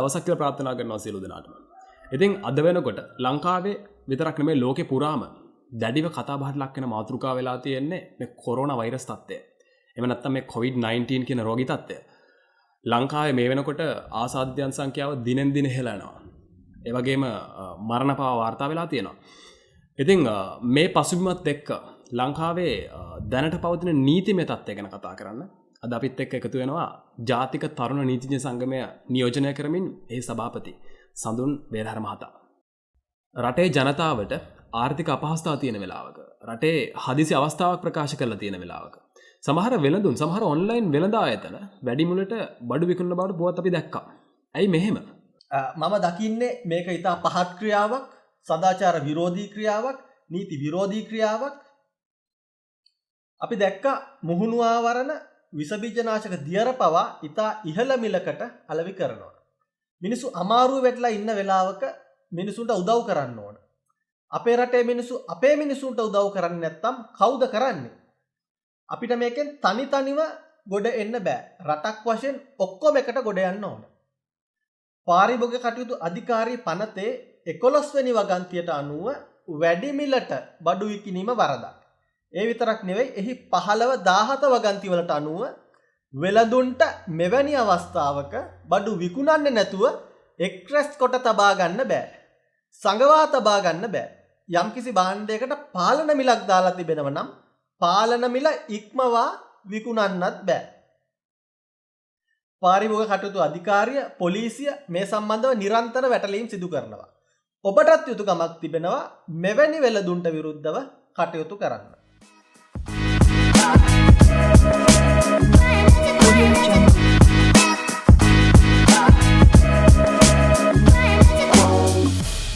දවසක් කියලා ප්‍රාර්ථනා කරනවා සියලු දෙනාටම. ඉතින් අද වෙනකොට ලංකාවේ විතරක් නෙමෙයි ලෝකේ පුරාම දැඩිව කතා බහට ලක් වෙන මාතෘකාව වෙලා තියෙන්නේ මේ කොරෝනා වෛරස් තත්ත්වය. එහෙම නැත්නම් මේ COVID-19 කියන රෝගී තත්ත්වය. ලංකාවේ මේ වෙනකොට ආසාදිතයන් සංඛ්‍යාව දිනෙන් දින ඉහළ යනවා. ඒ වගේම මරණ පාව වාර්තා වෙලා තියෙනවා. ඉතින් මේ පසුබිමත් එක්ක ලංකාවේ දැනට පවතින නීතිමය තත්ත්වය ගැන කතා කරන්න අද අපිත් එක්ක එකතු වෙනවා ජාතික තරුණ නීතිඥ සංගමය නියෝජනය කරමින් ඒ සභාපති සඳුන් බේරහර මහතා. රටේ ජනතාවට ආර්ථික අපහසුතාව තියෙන වෙලාවක රටේ හදිසි අවස්ථාවක් ප්‍රකාශ කරලා තියෙන වෙලාවක සමහර වෙළඳුන් සමහර ඔන්ලයින් වෙළඳ ආයතන වැඩිමුලට බඩු විකුණන බවට පුවත් අපි දැක්කා. ඇයි මෙහෙම? මම දකින්නේ මේක ඉතා පහත් ක්‍රියාවක්, සදාචාර විරෝධී ක්‍රියාවක්, නීති විරෝධී ක්‍රියාවක්. අපි දැක්කා මුහුණු ආවරණ විසබීජනාශක දියර පවා ඉතා ඉහළ මිලකට අලෙවි කරනවා. මිනිස්සු අමාරුවේ වැටලා ඉන්න වෙලාවක මිනිසුන්ට උදව් කරන්න ඕන. අපේ රටේ මිනිස්සු අපේ මිනිසුන්ට උදව් කරන්නේ නැත්නම් කවුද කරන්නේ? අපිට මේකෙන් තනිව ගොඩ එන්න බෑ. රටක් වශයෙන් ඔක්කොම එකට ගොඩ යන්න ඕන. පාරිභෝගික කටයුතු අධිකාරී පනතේ 11 වෙනි වගන්තියට අනුව වැඩි මිලට බඩු විකිණීම වරදක්. ඒ විතරක් නෙවෙයි එහි 15-17 වගන්ති වලට අනුව වෙළඳුන්ට මෙවැනි අවස්ථාවක බඩු විකුණන්නේ නැතුව එක්රැස් කොට තබා ගන්න බෑ. සංගවා තබා ගන්න බෑ. යම්කිසි භාණ්ඩයකට පාලන මිලක් දාලා තිබෙනවා නම් පාලන මිල ඉක්මවා විකුණන්නත් බෑ. පාරිභෝගික කටයුතු අධිකාරිය පොලිසිය මේ සම්බන්ධව නිරන්තර වැටලීම් සිදු කරනවා. ඔබටත් යුතුකමක් තිබෙනවා මෙවැනි වෙළඳුන්ට විරුද්ධව කටයුතු කරන්න.